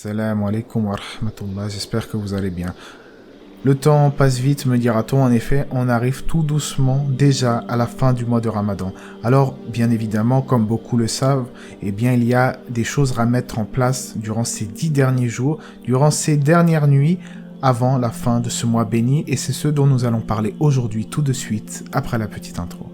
Salam alaikum wa rahmatullah, j'espère que vous allez bien. Le temps passe vite, me dira-t-on. En effet, on arrive tout doucement déjà à la fin du mois de Ramadan. Alors, bien évidemment, comme beaucoup le savent, il y a des choses à mettre en place durant ces 10 derniers jours, durant ces dernières nuits, avant la fin de ce mois béni, et c'est ce dont nous allons parler aujourd'hui tout de suite, après la petite intro.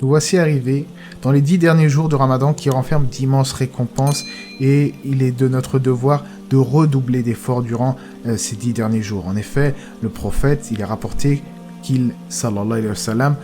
Nous voici arrivés dans les 10 derniers jours de Ramadan qui renferment d'immenses récompenses et il est de notre devoir de redoubler d'efforts durant ces 10 derniers jours. En effet, le prophète, il est rapporté qu'il, sallallahu alayhi wa sallam,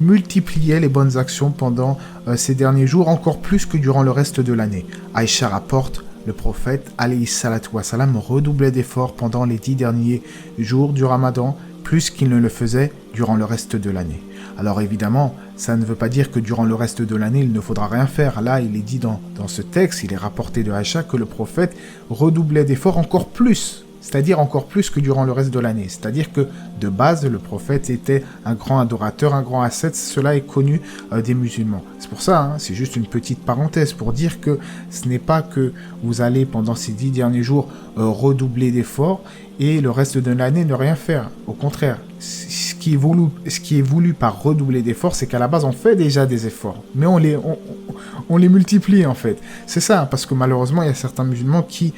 multipliait les bonnes actions pendant ces derniers jours, encore plus que durant le reste de l'année. Aïcha rapporte, le prophète, alayhi salatu wa salam, redoublait d'efforts pendant les 10 derniers jours du Ramadan, plus qu'il ne le faisait durant le reste de l'année. Alors évidemment, ça ne veut pas dire que durant le reste de l'année, il ne faudra rien faire. Là, il est dit dans ce texte, il est rapporté de Aïcha que le prophète redoublait d'efforts encore plus, c'est-à-dire encore plus que durant le reste de l'année. C'est-à-dire que de base, le prophète était un grand adorateur, un grand ascète, cela est connu des musulmans. C'est pour ça, c'est juste une petite parenthèse pour dire que ce n'est pas que vous allez pendant ces 10 derniers jours redoubler d'efforts et le reste de l'année ne rien faire. Au contraire, ce qui est voulu par redoubler d'efforts, c'est qu'à la base on fait déjà des efforts, mais on les multiplie en fait. C'est ça, parce que malheureusement il y a certains musulmans qui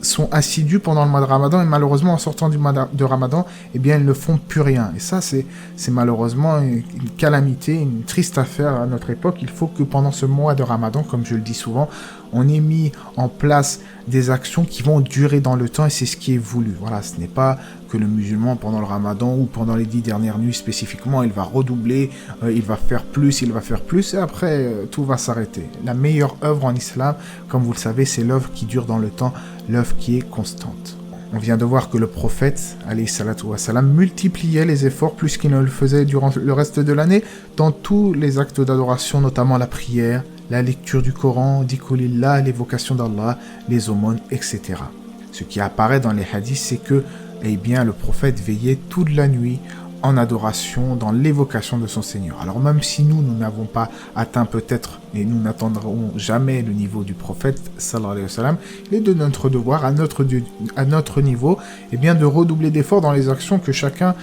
sont assidus pendant le mois de Ramadan et malheureusement en sortant du mois de Ramadan, ils ne font plus rien. Et ça c'est malheureusement une calamité, une triste affaire à notre époque. Il faut que pendant ce mois de Ramadan, comme je le dis souvent, on ait mis en place des actions qui vont durer dans le temps et c'est ce qui est voulu. Voilà, ce n'est pas que le musulman pendant le Ramadan ou pendant les 10 dernières nuits spécifiquement, il va redoubler, il va faire plus et après tout va s'arrêter. La meilleure œuvre en islam, comme vous le savez, c'est l'œuvre qui dure dans le temps, l'œuvre qui est constante. On vient de voir que le prophète, alayhi salatu wa salam, multipliait les efforts plus qu'il ne le faisait durant le reste de l'année dans tous les actes d'adoration, notamment la prière, la lecture du Coran, dhikrulillah, l'évocation d'Allah, les aumônes, etc. Ce qui apparaît dans les hadiths, c'est que le prophète veillait toute la nuit en adoration, dans l'évocation de son Seigneur. Alors même si nous n'avons pas atteint peut-être, et nous n'atteindrons jamais le niveau du prophète, sallallahu alayhi wa sallam, il est de notre devoir, à notre niveau, de redoubler d'efforts dans les actions que chacun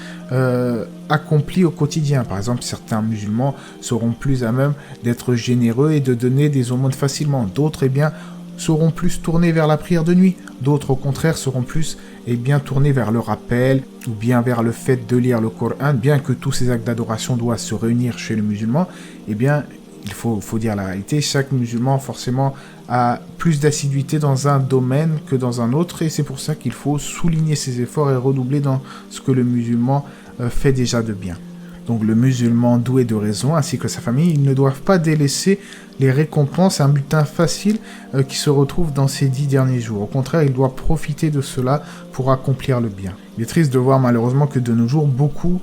accomplit au quotidien. Par exemple, certains musulmans seront plus à même d'être généreux et de donner des aumônes facilement. D'autres, seront plus tournés vers la prière de nuit. D'autres, au contraire, seront plus tournés vers le rappel ou bien vers le fait de lire le Coran. Bien que tous ces actes d'adoration doivent se réunir chez le musulman, il faut dire la réalité. Chaque musulman, forcément, a plus d'assiduité dans un domaine que dans un autre et c'est pour ça qu'il faut souligner ses efforts et redoubler dans ce que le musulman fait déjà de bien. Donc le musulman doué de raison ainsi que sa famille, ils ne doivent pas délaisser les récompenses, un butin facile qui se retrouve dans ces 10 derniers jours. Au contraire, ils doivent profiter de cela pour accomplir le bien. Il est triste de voir malheureusement que de nos jours, beaucoup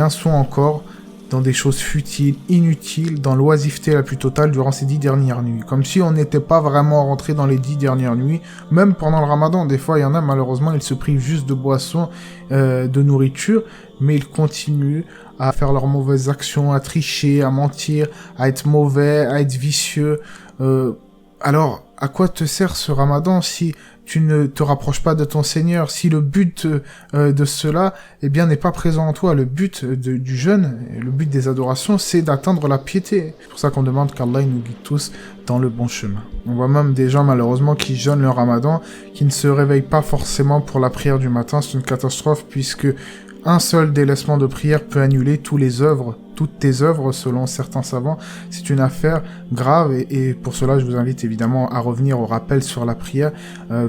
sont encore dans des choses futiles, inutiles, dans l'oisiveté la plus totale durant ces 10 dernières nuits. Comme si on n'était pas vraiment rentré dans les 10 dernières nuits, même pendant le Ramadan. Des fois, il y en a, malheureusement, ils se privent juste de boissons, de nourriture, mais ils continuent à faire leurs mauvaises actions, à tricher, à mentir, à être mauvais, à être vicieux. Alors, à quoi te sert ce Ramadan si tu ne te rapproches pas de ton Seigneur, si le but de cela n'est pas présent en toi? Le but du jeûne, le but des adorations, c'est d'atteindre la piété. C'est pour ça qu'on demande qu'Allah nous guide tous dans le bon chemin. On voit même des gens malheureusement qui jeûnent le Ramadan, qui ne se réveillent pas forcément pour la prière du matin. C'est une catastrophe puisque un seul délaissement de prière peut annuler toutes tes œuvres selon certains savants. C'est une affaire grave et pour cela je vous invite évidemment à revenir au rappel sur la prière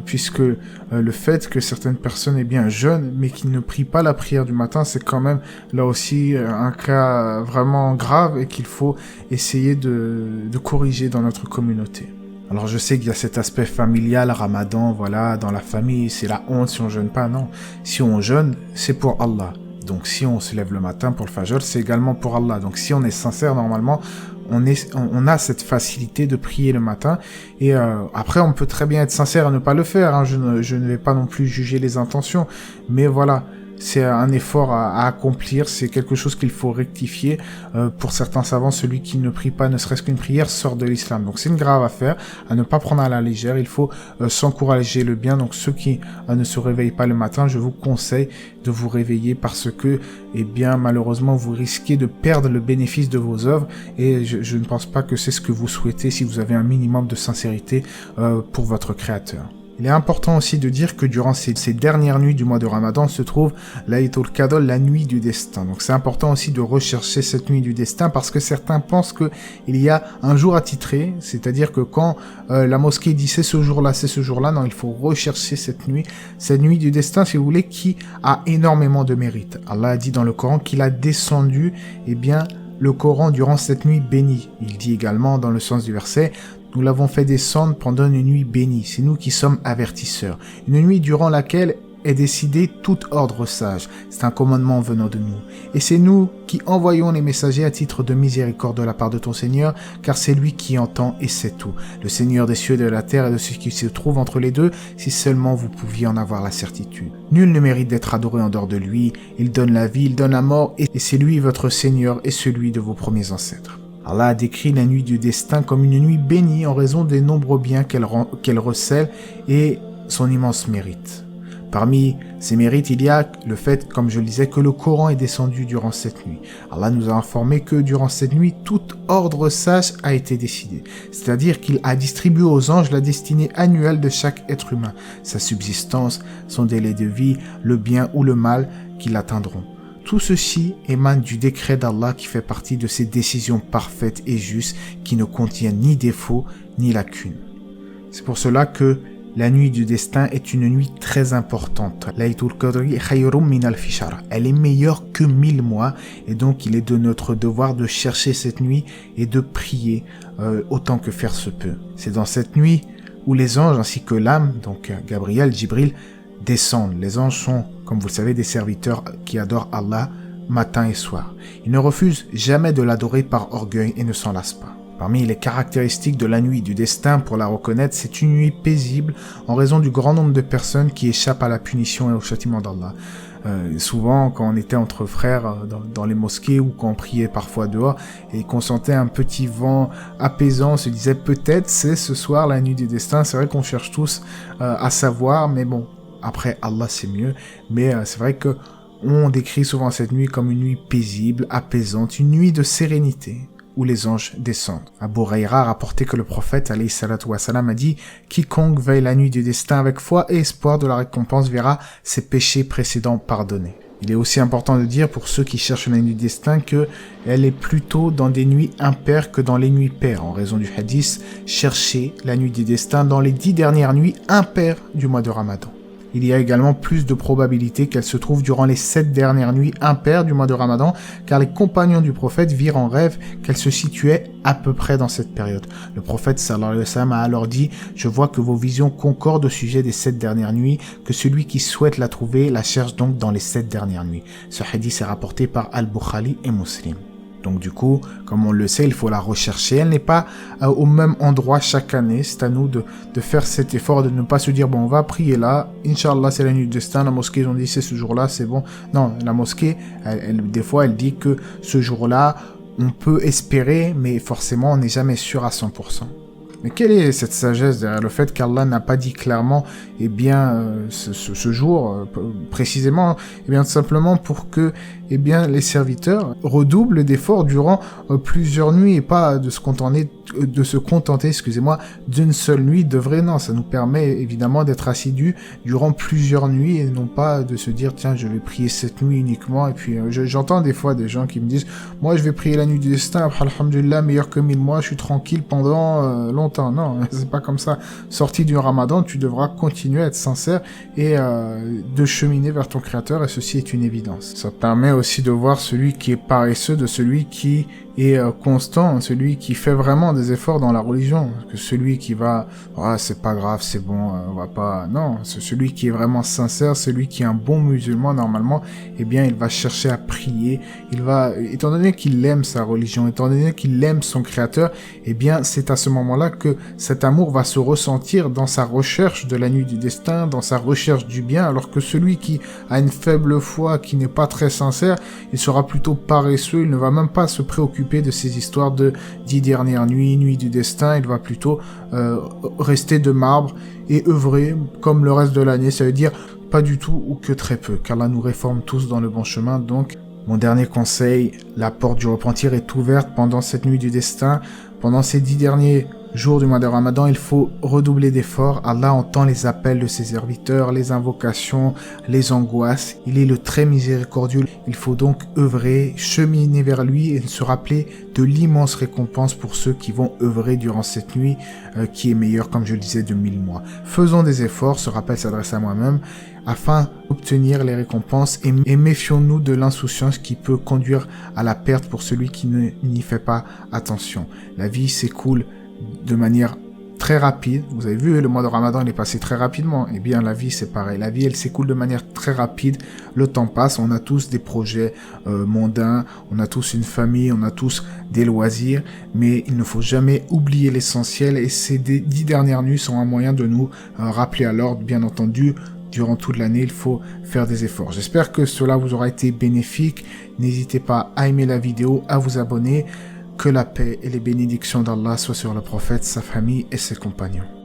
puisque le fait que certaines personnes jeûnent mais qui ne prient pas la prière du matin, c'est quand même là aussi un cas vraiment grave et qu'il faut essayer de corriger dans notre communauté. Alors je sais qu'il y a cet aspect familial, Ramadan, voilà, dans la famille, c'est la honte si on jeûne pas, non. Si on jeûne, c'est pour Allah. Donc si on se lève le matin pour le Fajr, c'est également pour Allah. Donc si on est sincère, normalement, on a cette facilité de prier le matin. Et après, on peut très bien être sincère et ne pas le faire. Je ne vais pas non plus juger les intentions. Mais voilà, c'est un effort à accomplir, c'est quelque chose qu'il faut rectifier. Pour certains savants, celui qui ne prie pas ne serait-ce qu'une prière sort de l'islam. Donc c'est une grave affaire à ne pas prendre à la légère. Il faut s'encourager le bien. Donc ceux qui ne se réveillent pas le matin, je vous conseille de vous réveiller parce que, eh bien, malheureusement, vous risquez de perdre le bénéfice de vos œuvres et je ne pense pas que c'est ce que vous souhaitez si vous avez un minimum de sincérité pour votre Créateur. Il est important aussi de dire que durant ces dernières nuits du mois de Ramadan se trouve Laylatul Qadr, la nuit du destin. Donc c'est important aussi de rechercher cette nuit du destin parce que certains pensent que il y a un jour attitré, c'est-à-dire que quand la mosquée dit c'est ce jour-là, non, il faut rechercher cette nuit du destin, si vous voulez, qui a énormément de mérite. Allah a dit dans le Coran qu'il a descendu, eh bien, le Coran durant cette nuit bénie. Il dit également dans le sens du verset: nous l'avons fait descendre pendant une nuit bénie. C'est nous qui sommes avertisseurs. Une nuit durant laquelle est décidé tout ordre sage. C'est un commandement venant de nous. Et c'est nous qui envoyons les messagers à titre de miséricorde de la part de ton Seigneur, car c'est lui qui entend et sait tout. Le Seigneur des cieux et de la terre et de ce qui se trouve entre les deux, si seulement vous pouviez en avoir la certitude. Nul ne mérite d'être adoré en dehors de lui. Il donne la vie, il donne la mort, et c'est lui votre Seigneur et celui de vos premiers ancêtres. Allah a décrit la nuit du destin comme une nuit bénie en raison des nombreux biens qu'elle recèle et son immense mérite. Parmi ces mérites, il y a le fait, comme je le disais, que le Coran est descendu durant cette nuit. Allah nous a informé que durant cette nuit, tout ordre sage a été décidé. C'est-à-dire qu'il a distribué aux anges la destinée annuelle de chaque être humain, sa subsistance, son délai de vie, le bien ou le mal qui l'atteindront. Tout ceci émane du décret d'Allah qui fait partie de ses décisions parfaites et justes qui ne contiennent ni défauts ni lacunes. C'est pour cela que la nuit du destin est une nuit très importante. Laylatul Qadri khayrum min alfi shahr. Elle est meilleure que 1000 mois et donc il est de notre devoir de chercher cette nuit et de prier autant que faire se peut. C'est dans cette nuit où les anges ainsi que l'âme, donc Gabriel, Jibril, descendent. Les anges sont, comme vous le savez, des serviteurs qui adorent Allah matin et soir. Ils ne refusent jamais de l'adorer par orgueil et ne s'en lassent pas. Parmi les caractéristiques de la nuit du destin, pour la reconnaître, c'est une nuit paisible en raison du grand nombre de personnes qui échappent à la punition et au châtiment d'Allah. Souvent, quand on était entre frères dans les mosquées ou quand on priait parfois dehors et qu'on sentait un petit vent apaisant, on se disait peut-être c'est ce soir la nuit du destin. C'est vrai qu'on cherche tous à savoir, mais bon, après Allah c'est mieux. Mais c'est vrai que on décrit souvent cette nuit comme une nuit paisible, apaisante, une nuit de sérénité où les anges descendent. Abu Huraira a rapporté que le prophète alayhi salatu wassalam a dit « Quiconque veille la nuit du destin avec foi et espoir de la récompense verra ses péchés précédents pardonnés ». Il est aussi important de dire pour ceux qui cherchent la nuit du destin que elle est plutôt dans des nuits impaires que dans les nuits paires. En raison du hadith, cherchez la nuit du destin dans les 10 dernières nuits impaires du mois de Ramadan. Il y a également plus de probabilité qu'elle se trouve durant les 7 dernières nuits impaires du mois de Ramadan, car les compagnons du prophète virent en rêve qu'elle se situait à peu près dans cette période. Le prophète sallallahu alayhi wa sallam a alors dit « Je vois que vos visions concordent au sujet des 7 dernières nuits, que celui qui souhaite la trouver la cherche donc dans les 7 dernières nuits. » Ce hadith est rapporté par Al-Bukhari et Muslim. Donc du coup, comme on le sait, il faut la rechercher. Elle n'est pas au même endroit chaque année. C'est à nous de faire cet effort, de ne pas se dire, bon, on va prier là. Inch'Allah, c'est la nuit du destin. La mosquée, ils ont dit, c'est ce jour-là, c'est bon. Non, la mosquée, des fois, elle dit que ce jour-là, on peut espérer, mais forcément, on n'est jamais sûr à 100%. Mais quelle est cette sagesse derrière le fait qu'Allah n'a pas dit clairement, eh bien, ce jour, précisément, eh bien, tout simplement pour que, eh bien, les serviteurs redoublent d'efforts durant plusieurs nuits et pas de se contenter, excusez-moi, d'une seule nuit de vrai. Non, ça nous permet évidemment d'être assidus durant plusieurs nuits et non pas de se dire, tiens, je vais prier cette nuit uniquement. Et puis, j'entends des fois des gens qui me disent, moi, je vais prier la nuit du destin, alhamdulillah, meilleur que 1000 mois, je suis tranquille pendant longtemps. Non, c'est pas comme ça. Sorti du Ramadan, tu devras continuer à être sincère et de cheminer vers ton Créateur, et ceci est une évidence. Ça permet aussi de voir celui qui est paresseux de celui qui est constant, celui qui fait vraiment des efforts dans la religion, que celui qui va, ah, c'est pas grave, c'est bon, on va pas, non, c'est celui qui est vraiment sincère, celui qui est un bon musulman normalement, eh bien, il va chercher à prier, il va, étant donné qu'il aime sa religion, étant donné qu'il aime son créateur, eh bien, c'est à ce moment-là que cet amour va se ressentir dans sa recherche de la nuit du destin, dans sa recherche du bien, alors que celui qui a une faible foi, qui n'est pas très sincère, il sera plutôt paresseux, il ne va même pas se préoccuper de ces histoires de 10 dernières nuits, nuit du destin, il va plutôt rester de marbre et œuvrer comme le reste de l'année, ça veut dire pas du tout ou que très peu, qu'Allah nous réforme tous dans le bon chemin. Donc, mon dernier conseil, la porte du repentir est ouverte pendant cette nuit du destin, pendant ces 10 derniers jours du mois de Ramadan, il faut redoubler d'efforts. Allah entend les appels de ses serviteurs, les invocations, les angoisses. Il est le très miséricordieux. Il faut donc œuvrer, cheminer vers lui et se rappeler de l'immense récompense pour ceux qui vont œuvrer durant cette nuit qui est meilleure, comme je le disais, de 1000 mois. Faisons des efforts, ce rappel s'adresse à moi-même, afin d'obtenir les récompenses et méfions-nous de l'insouciance qui peut conduire à la perte pour celui qui n'y fait pas attention. La vie s'écoule de manière très rapide. Vous avez vu, le mois de Ramadan, il est passé très rapidement. Eh bien, la vie, c'est pareil. La vie, elle s'écoule de manière très rapide. Le temps passe. On a tous des projets mondains. On a tous une famille. On a tous des loisirs. Mais il ne faut jamais oublier l'essentiel. Et ces 10 dernières nuits sont un moyen de nous rappeler à l'ordre, bien entendu. Durant toute l'année, il faut faire des efforts. J'espère que cela vous aura été bénéfique. N'hésitez pas à aimer la vidéo, à vous abonner. Que la paix et les bénédictions d'Allah soient sur le prophète, sa famille et ses compagnons.